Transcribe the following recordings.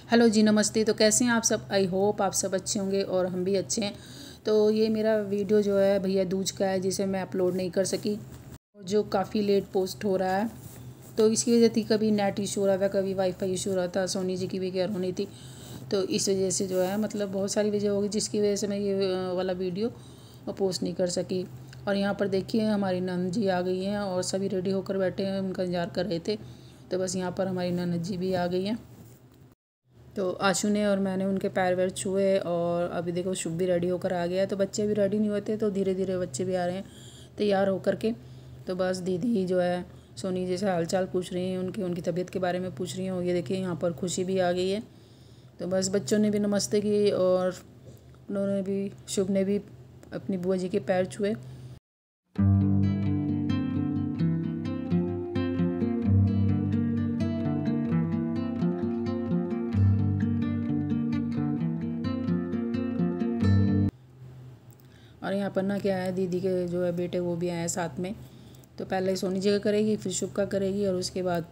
Hello जी, नमस्ते। तो कैसे हैं आप सब? आई होप आप सब अच्छे होंगे और हम भी अच्छे हैं। तो ये मेरा वीडियो जो है भैया दूज का है, जिसे मैं अपलोड नहीं कर सकी, जो काफ़ी लेट पोस्ट हो रहा है। तो इसकी वजह थी, कभी नेट इशू हो रहा था, कभी वाईफाई इशू हो रहा था, सोनी जी की भी केयर होनी थी। तो इस वजह से जो है मतलब बहुत सारी वजह होगी जिसकी वजह से मैं ये वाला वीडियो पोस्ट नहीं कर सकी। और यहाँ पर देखिए हमारी नंद जी आ गई हैं और सभी रेडी होकर बैठे हैं, उनका इंतजार कर रहे थे। तो बस यहाँ पर हमारी नंद जी भी आ गई हैं। तो आशू ने और मैंने उनके पैर वैर छुए और अभी देखो शुभ भी रेडी होकर आ गया है। तो बच्चे भी रेडी नहीं होते, तो धीरे धीरे बच्चे भी आ रहे हैं तैयार होकर के। तो बस दीदी जो है सोनी जी से हालचाल पूछ रही हैं, उनकी तबीयत के बारे में पूछ रही हैं। और ये देखिए यहाँ पर खुशी भी आ गई है। तो बस बच्चों ने भी नमस्ते की और उन्होंने भी, शुभ ने भी अपनी बुआ जी के पैर छुए। और यहाँ पर ना क्या है, दीदी के जो है बेटे वो भी आए हैं साथ में। तो पहले सोनी जी का करेगी, फिर शुभ का करेगी और उसके बाद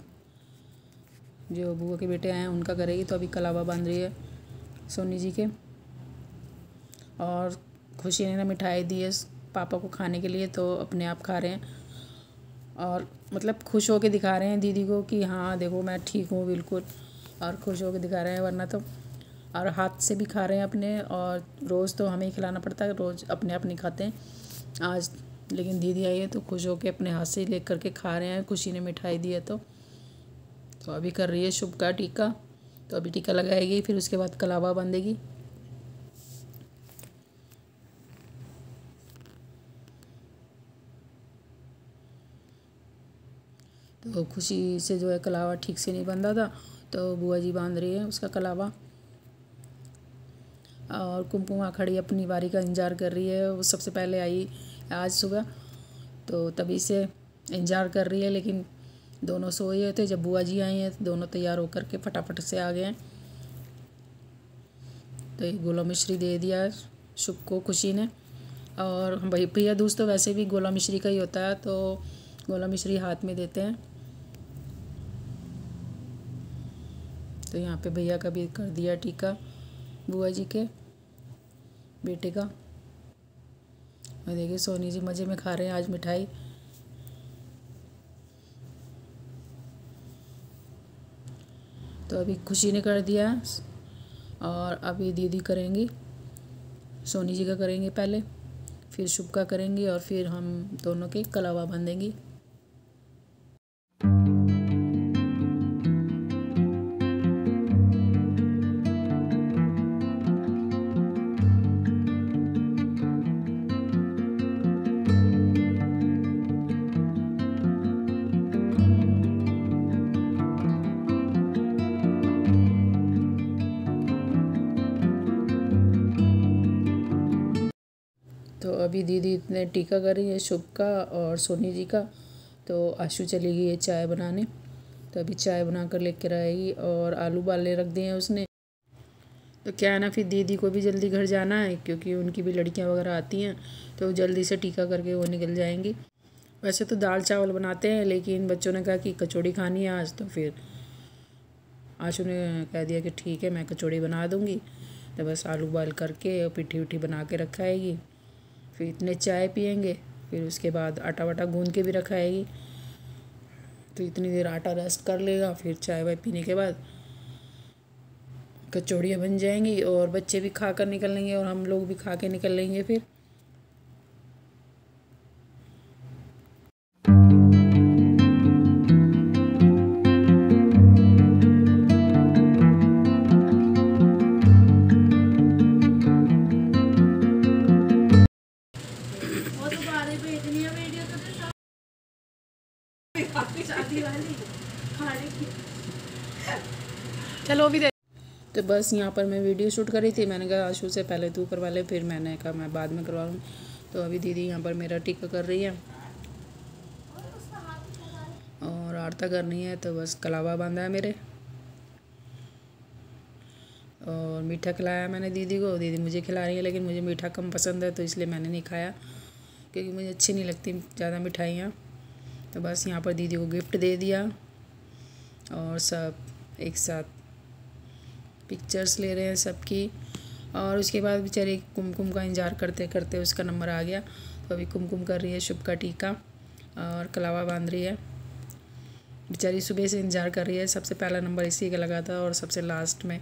जो बुआ के बेटे आए हैं उनका करेगी। तो अभी कलावा बांध रही है सोनी जी के। और खुशी ने ना मिठाई दी है पापा को खाने के लिए, तो अपने आप खा रहे हैं और मतलब खुश होके दिखा रहे हैं दीदी को कि हाँ देखो मैं ठीक हूँ बिल्कुल। और खुश होके दिखा रहे हैं, वरना तो और हाथ से भी खा रहे हैं अपने। और रोज़ तो हमें ही खिलाना पड़ता है, रोज़ अपने आप नहीं खाते हैं आज। लेकिन दीदी आई है तो खुश होके अपने हाथ से ले करके खा रहे हैं। खुशी ने मिठाई दी है तो अभी कर रही है शुभ का टीका। तो अभी टीका लगाएगी, फिर उसके बाद कलावा बांधेगी। तो खुशी से जो है कलावा ठीक से नहीं बंधा था, तो बुआ जी बांध रही है उसका कलावा। और कुमकुमा खड़ी अपनी बारी का इंतज़ार कर रही है। वो सबसे पहले आई आज सुबह, तो तभी से इंतज़ार कर रही है। लेकिन दोनों सोए हुए थे, जब बुआ जी आई हैं तो दोनों तैयार होकर के फटाफट से आ गए हैं। तो एक गोला मिश्री दे दिया शुभ को खुशी ने। और भाई भैया दूज तो वैसे भी गोला मिश्री का ही होता है, तो गोला मिश्री हाथ में देते हैं। तो यहाँ पे भैया का भी कर दिया टीका बुआ जी के बेटे का। और देखिए सोनी जी मज़े में खा रहे हैं आज मिठाई। तो अभी खुशी ने कर दिया और अभी दीदी करेंगी, सोनी जी का करेंगे पहले, फिर शुभ का करेंगी और फिर हम दोनों के कलावा बांधेंगी। तो अभी दीदी ने टीका करी है शुभ का और सोनी जी का। तो आशू चली गई है चाय बनाने। तो अभी चाय बना कर लेकर आएगी और आलू उबालने रख दिए हैं उसने। तो क्या है ना, फिर दीदी को भी जल्दी घर जाना है क्योंकि उनकी भी लड़कियां वगैरह आती हैं, तो जल्दी से टीका करके वो निकल जाएंगी। वैसे तो दाल चावल बनाते हैं, लेकिन बच्चों ने कहा कि कचौड़ी खानी है आज, तो फिर आशू ने कह दिया कि ठीक है मैं कचौड़ी बना दूँगी। तो बस आलू उबाल करके और पिट्ठी उठी बना के रखाएगी। फिर इतने चाय पियेंगे, फिर उसके बाद आटा वाटा गूंद के भी रखाएगी। तो इतनी देर आटा रेस्ट कर लेगा, फिर चाय वाय पीने के बाद कचौड़ियाँ बन जाएंगी और बच्चे भी खा कर निकल लेंगे और हम लोग भी खा के निकल लेंगे फिर। चलो भी दे। तो बस यहाँ पर मैं वीडियो शूट कर रही थी। मैंने कहा आशू से पहले तू करवा ले, फिर मैंने कहा मैं बाद में करवा लूँ। तो अभी दीदी यहाँ पर मेरा टीका कर रही है और आरता करनी है। तो बस कलावा बांधा है मेरे और मीठा खिलाया मैंने दीदी को। दीदी मुझे खिला रही है, लेकिन मुझे मीठा कम पसंद है, तो इसलिए मैंने नहीं खाया क्योंकि मुझे अच्छी नहीं लगती ज़्यादा मिठाइयाँ। तो बस यहाँ पर दीदी को गिफ्ट दे दिया और सब एक साथ पिक्चर्स ले रहे हैं सबकी। और उसके बाद बेचारी कुमकुम का इंतज़ार करते करते उसका नंबर आ गया। तो अभी कुमकुम कर रही है शुभ का टीका और कलावा बांध रही है। बेचारी सुबह से इंतज़ार कर रही है, सबसे पहला नंबर इसी का लगा था और सबसे लास्ट में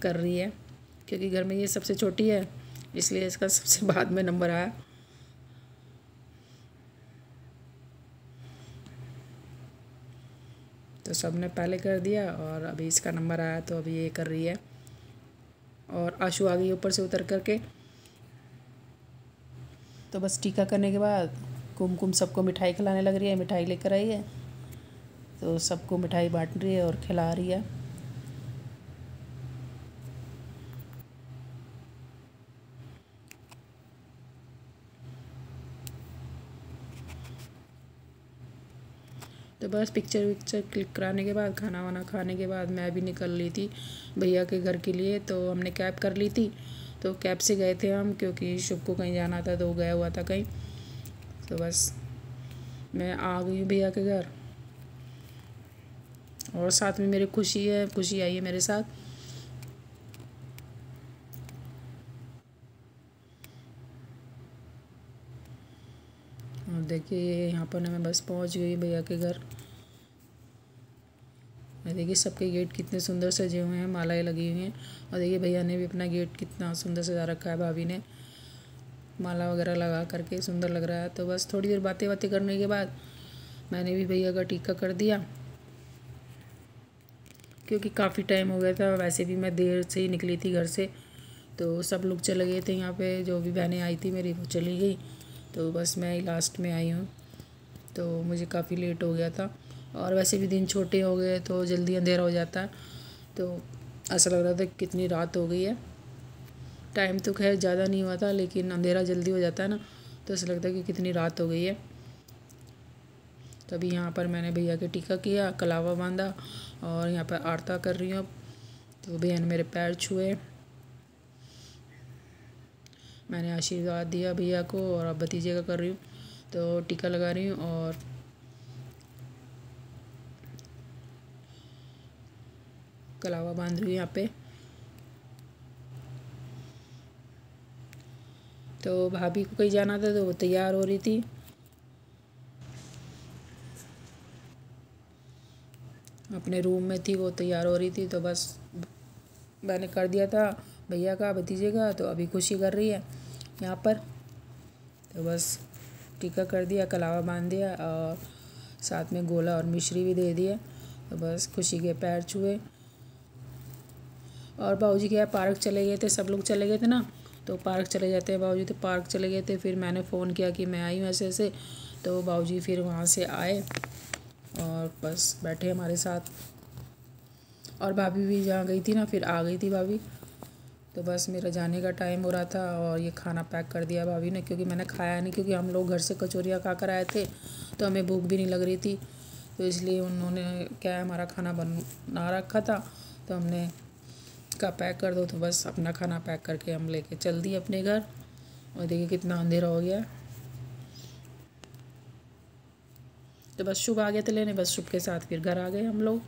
कर रही है, क्योंकि घर में ये सबसे छोटी है इसलिए इसका सबसे बाद में नंबर आया। तो सब ने पहले कर दिया और अभी इसका नंबर आया तो अभी ये कर रही है। और आशु आ गई ऊपर से उतर करके। तो बस टीका करने के बाद कुमकुम सबको मिठाई खिलाने लग रही है, मिठाई लेकर आई है तो सबको मिठाई बांट रही है और खिला रही है। तो बस पिक्चर विक्चर क्लिक कराने के बाद खाना वाना खाने के बाद मैं भी निकल ली थी भैया के घर के लिए। तो हमने कैब कर ली थी, तो कैब से गए थे हम, क्योंकि शुभ को कहीं जाना था तो वो गया हुआ था कहीं। तो बस मैं आ गई हूँ भैया के घर और साथ में मेरी खुशी है, खुशी आई है मेरे साथ। और देखिए यहाँ पर मैं बस पहुँच गई भैया के घर। और देखिए सबके गेट कितने सुंदर सजे हुए हैं, मालाएं लगी हुई हैं। और देखिए भैया ने भी अपना गेट कितना सुंदर सजा रखा है, भाभी ने माला वगैरह लगा करके सुंदर लग रहा है। तो बस थोड़ी देर बातें बातें करने के बाद मैंने भी भैया का टीका कर दिया, क्योंकि काफ़ी टाइम हो गया था। वैसे भी मैं देर से ही निकली थी घर से, तो सब लोग चले गए थे यहाँ पे, जो भी बहनें आई थी मेरी वो चली गई, तो बस मैं ही लास्ट में आई हूँ। तो मुझे काफ़ी लेट हो गया था और वैसे भी दिन छोटे हो गए तो जल्दी अंधेरा हो जाता है। तो ऐसा लग रहा था कितनी रात हो गई है। टाइम तो खैर ज़्यादा नहीं हुआ था लेकिन अंधेरा जल्दी हो जाता है ना, तो ऐसा लगता है कि कितनी रात हो गई है। तभी यहाँ पर मैंने भैया के टीका किया, कलावा बांधा और यहाँ पर आरती कर रही हूँ। तो भैया ने मेरे पैर छुए, मैंने आशीर्वाद दिया भैया को और अब भतीजे का कर रही हूँ। तो टीका लगा रही हूँ और कलावा बांध रही हूँ यहाँ पे। तो भाभी को कहीं जाना था तो वो तैयार हो रही थी। अपने रूम में थी वो, तैयार हो रही थी। तो बस मैंने कर दिया था भैया का भतीजे का, तो अभी खुशी कर रही है यहाँ पर। तो बस टीका कर दिया, कलावा बांध दिया और साथ में गोला और मिश्री भी दे दिया। तो बस खुशी के पैर छुए। और बाबूजी क्या पार्क चले गए थे, सब लोग चले गए थे ना, तो पार्क चले जाते हैं बाबूजी, तो पार्क चले गए थे। फिर मैंने फ़ोन किया कि मैं आई हूँ ऐसे ऐसे, तो बाबूजी फिर वहाँ से आए और बस बैठे हमारे साथ। और भाभी भी जहाँ गई थी ना, फिर आ गई थी भाभी। तो बस मेरा जाने का टाइम हो रहा था और ये खाना पैक कर दिया भाभी ने, क्योंकि मैंने खाया नहीं, क्योंकि हम लोग घर से कचौरियाँ खा कर आए थे तो हमें भूख भी नहीं लग रही थी। तो इसलिए उन्होंने क्या है, हमारा खाना बना रखा था तो हमने का पैक कर दो। तो बस अपना खाना पैक करके हम लेके चल दिए अपने घर। और देखिए कितना अंधेरा हो गया। तो बस शुभ आ गया था लेने, बस शुभ के साथ फिर घर आ गए हम लोग।